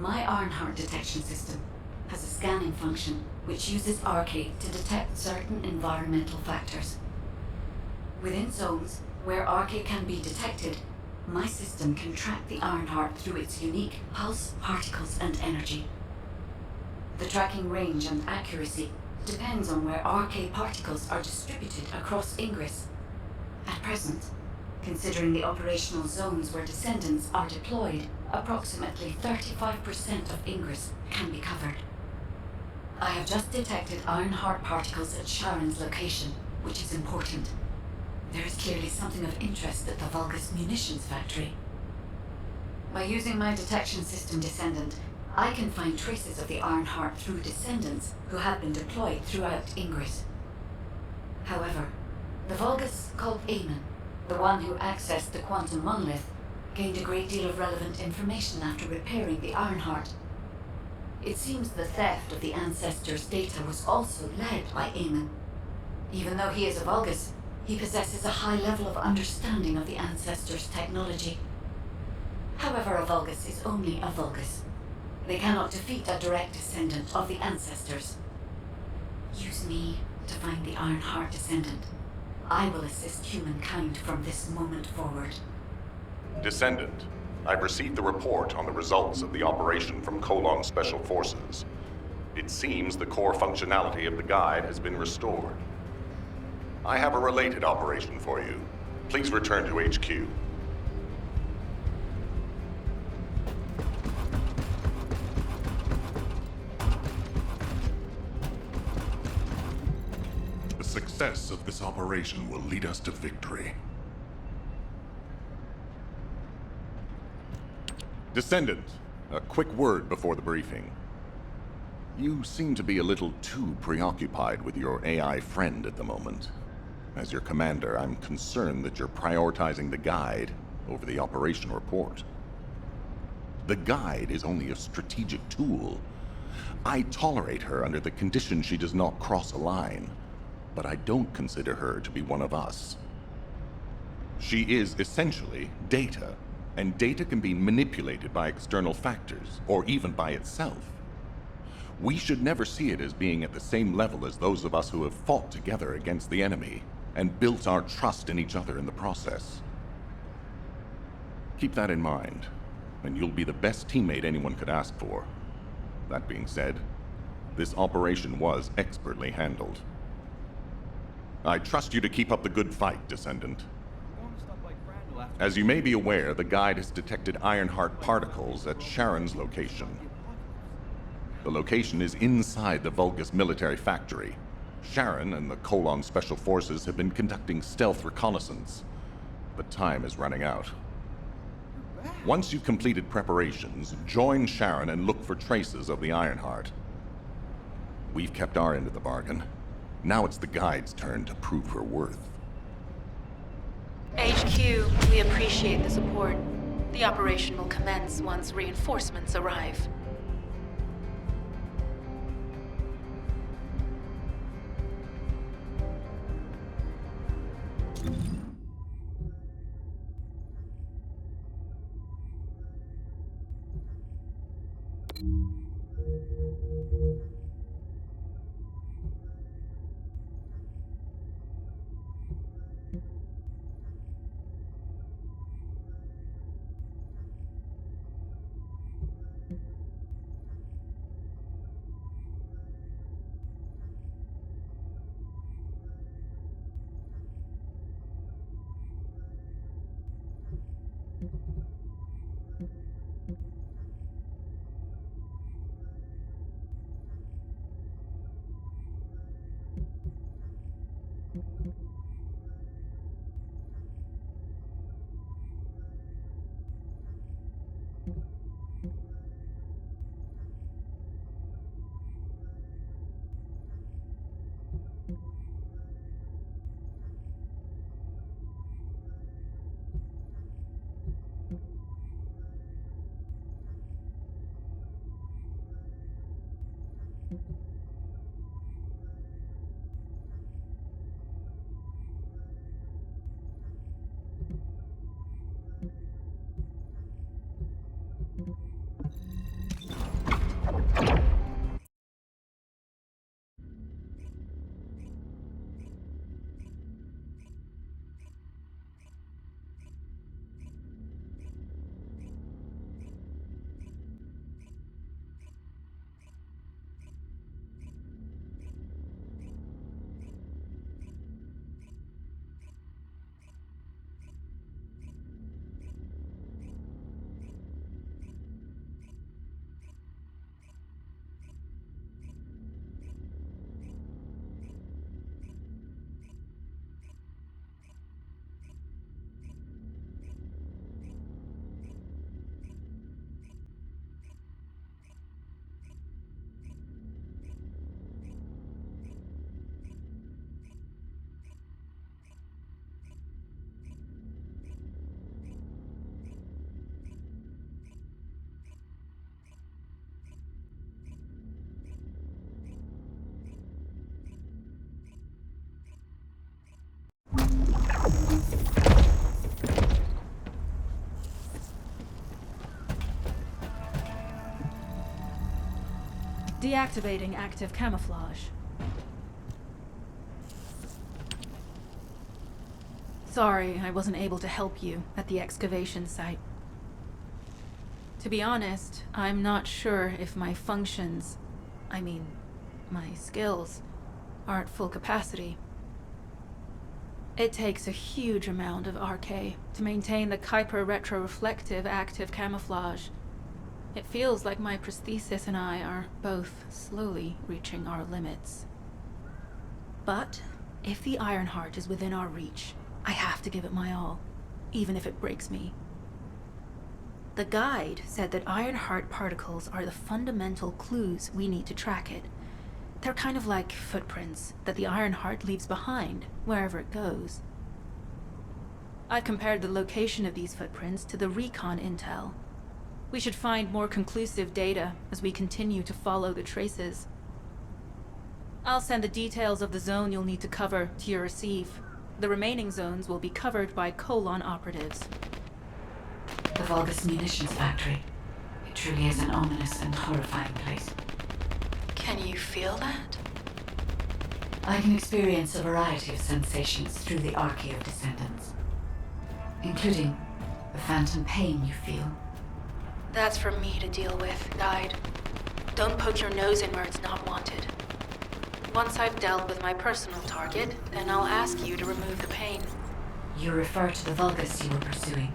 My Ironheart detection system has a scanning function which uses Arcade to detect certain environmental factors. Within zones where Arcade can be detected, my system can track the Ironheart through its unique pulse, particles, and energy. The tracking range and accuracy depends on where Arcade particles are distributed across Ingress. At present, considering the operational zones where Descendants are deployed, approximately 35% of Ingress can be covered. I have just detected Ironheart particles at Sharon's location, which is important. There is clearly something of interest at the Vulgus munitions factory. By using my detection system Descendant, I can find traces of the Ironheart through Descendants who have been deployed throughout Ingress. However, the Vulgus called Oben, the one who accessed the quantum monolith, gained a great deal of relevant information after repairing the Ironheart. It seems the theft of the Ancestors' data was also led by Oben. Even though he is a Vulgus, he possesses a high level of understanding of the Ancestors' technology. However, a Vulgus is only a Vulgus. They cannot defeat a direct descendant of the Ancestors. Use me to find the Ironheart Descendant. I will assist humankind from this moment forward. Descendant, I've received the report on the results of the operation from Colon Special Forces. It seems the core functionality of the guide has been restored. I have a related operation for you. Please return to HQ. The success of this operation will lead us to victory. Descendant, a quick word before the briefing. You seem to be a little too preoccupied with your AI friend at the moment. As your commander, I'm concerned that you're prioritizing the guide over the operation report. The guide is only a strategic tool. I tolerate her under the condition she does not cross a line, but I don't consider her to be one of us. She is essentially data, and data can be manipulated by external factors, or even by itself. We should never see it as being at the same level as those of us who have fought together against the enemy, and built our trust in each other in the process. Keep that in mind, and you'll be the best teammate anyone could ask for. That being said, this operation was expertly handled. I trust you to keep up the good fight, Descendant. As you may be aware, the guide has detected Ironheart particles at Sharon's location. The location is inside the Vulgus military factory. Sharon and the Colon Special Forces have been conducting stealth reconnaissance, but time is running out. Once you've completed preparations, join Sharon and look for traces of the Ironheart. We've kept our end of the bargain. Now it's the guide's turn to prove her worth. HQ, we appreciate the support. The operation will commence once reinforcements arrive. Deactivating active camouflage. Sorry, I wasn't able to help you at the excavation site. To be honest, I'm not sure if my functions, my skills, are at full capacity. It takes a huge amount of RK to maintain the Kuiper retroreflective active camouflage. It feels like my prosthesis and I are both slowly reaching our limits. But if the Ironheart is within our reach, I have to give it my all, even if it breaks me. The guide said that Ironheart particles are the fundamental clues we need to track it. They're kind of like footprints that the Ironheart leaves behind, wherever it goes. I've compared the location of these footprints to the recon intel. We should find more conclusive data as we continue to follow the traces. I'll send the details of the zone you'll need to cover to your receive. The remaining zones will be covered by Colon operatives. The Vulgus munitions factory. It truly is an ominous and horrifying place. Can you feel that? I can experience a variety of sensations through the archae of Descendants, including the phantom pain you feel. That's for me to deal with, Guide. Don't poke your nose in where it's not wanted. Once I've dealt with my personal target, then I'll ask you to remove the pain. You refer to the Vulgus you were pursuing.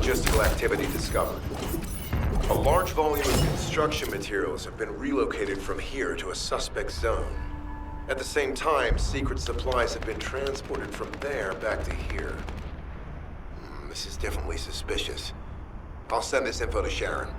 logistical activity discovered. A large volume of construction materials have been relocated from here to a suspect zone. At the same time, secret supplies have been transported from there back to here. This is definitely suspicious. I'll send this info to Sharon.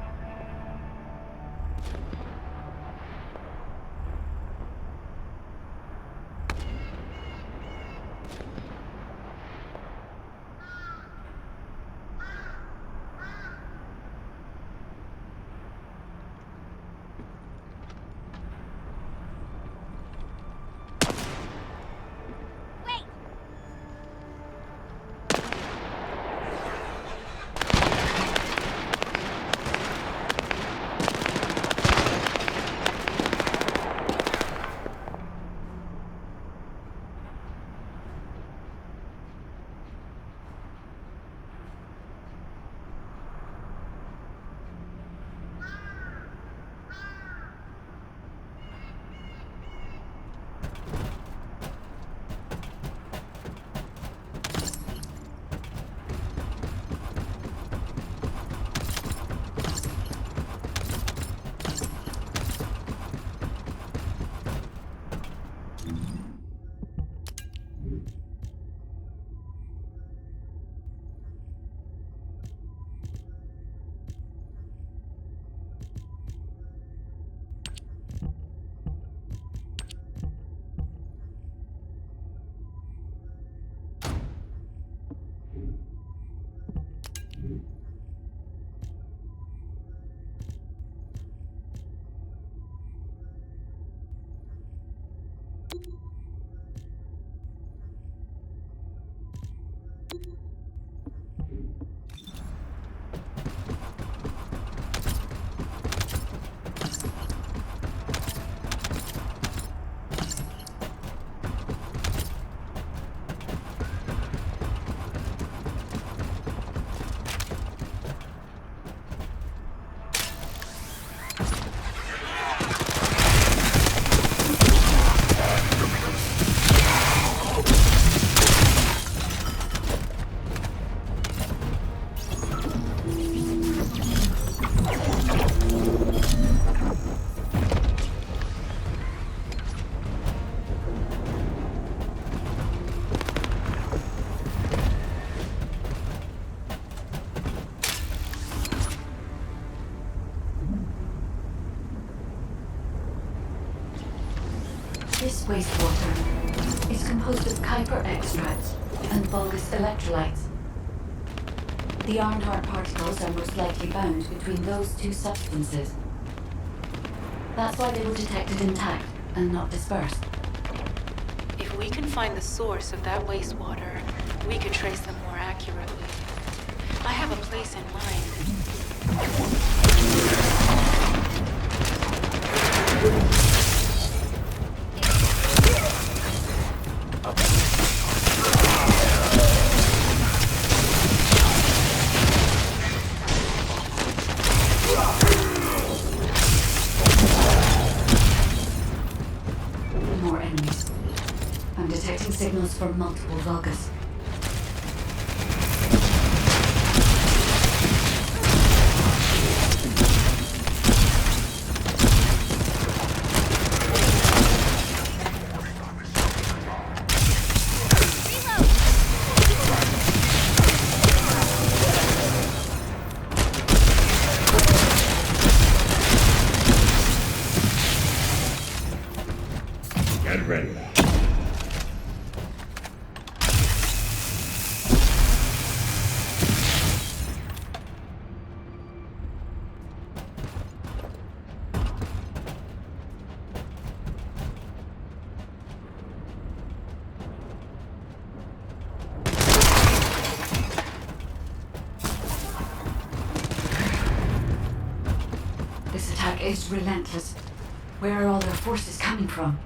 This wastewater is composed of Kuiper extracts and bulbous electrolytes. The Arnhart particles are most likely bound between those two substances. That's why they were detected intact and not dispersed. If we can find the source of that wastewater, we could trace them more accurately. I have a place in mind. More enemies. I'm detecting signals from multiple Vulgus. Get ready. This attack is relentless. Where are all their forces coming from?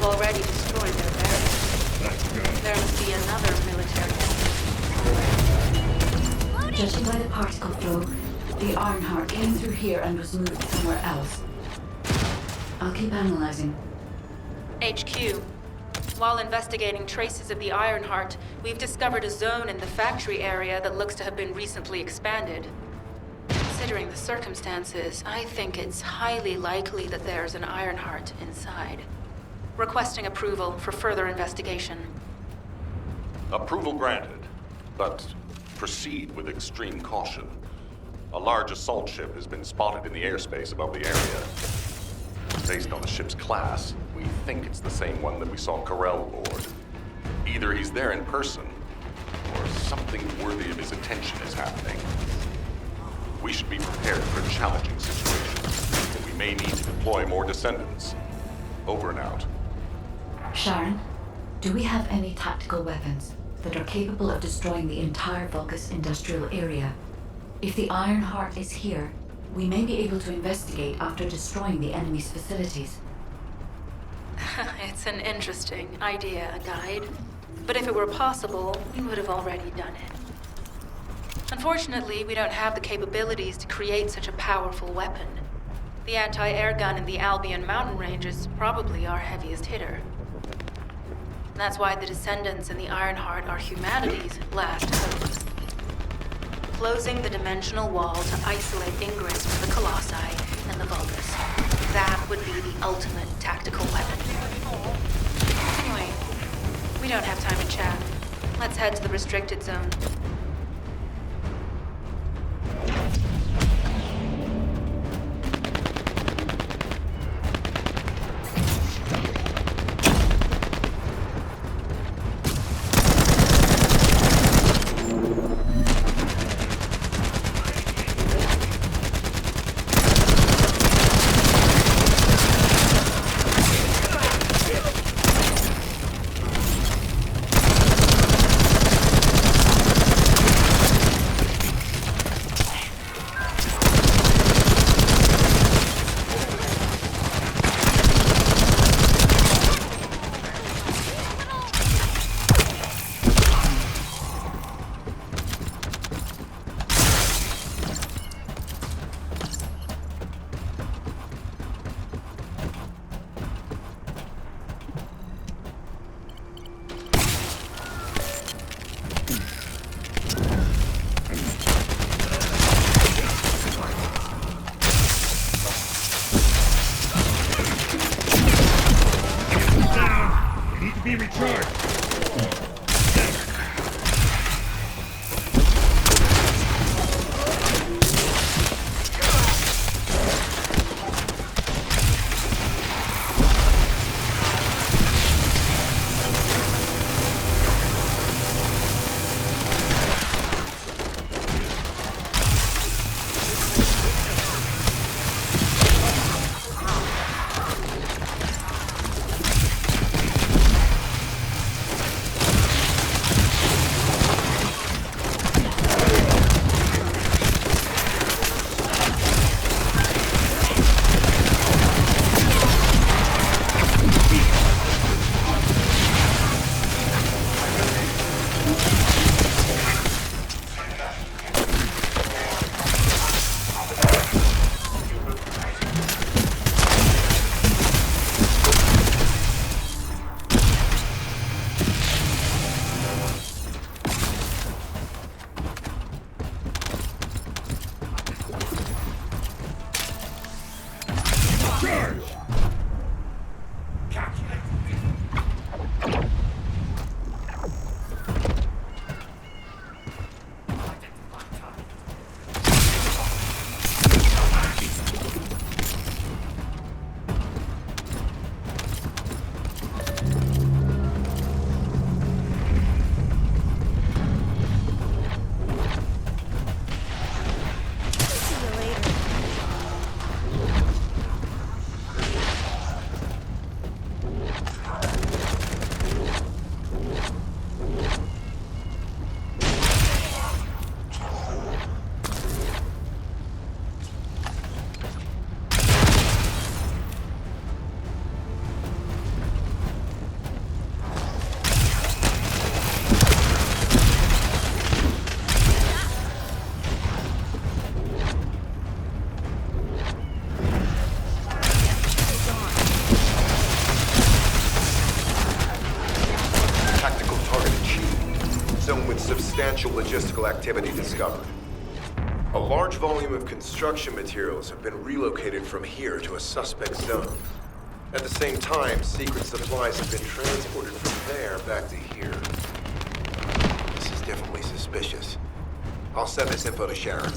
already destroyed their barriers. There must be another military entity. Judging by the particle flow, the Ironheart came through here and was moved somewhere else. I'll keep analyzing. HQ. While investigating traces of the Ironheart, we've discovered a zone in the factory area that looks to have been recently expanded. Considering the circumstances, I think it's highly likely that there's an Ironheart inside. Requesting approval for further investigation. Approval granted, but proceed with extreme caution. A large assault ship has been spotted in the airspace above the area. Based on the ship's class, we think it's the same one that we saw Carell aboard. Either he's there in person, or something worthy of his attention is happening. We should be prepared for a challenging situation, and we may need to deploy more Descendants. Over and out. Sharon, do we have any tactical weapons that are capable of destroying the entire Vulgus industrial area? If the Ironheart is here, we may be able to investigate after destroying the enemy's facilities. It's an interesting idea, Guide. But if it were possible, we would have already done it. Unfortunately, we don't have the capabilities to create such a powerful weapon. The anti-air gun in the Albion mountain range is probably our heaviest hitter. That's why the Descendants and the Ironheart are humanity's last hope. Closing the dimensional wall to isolate ingress from the Colossi and the Vulgus. That would be the ultimate tactical weapon. Anyway, we don't have time to chat. Let's head to the restricted zone. Be recharged. substantial logistical activity discovered. A large volume of construction materials have been relocated from here to a suspect zone. At the same time, secret supplies have been transported from there back to here. This is definitely suspicious. I'll send this info to Sharon.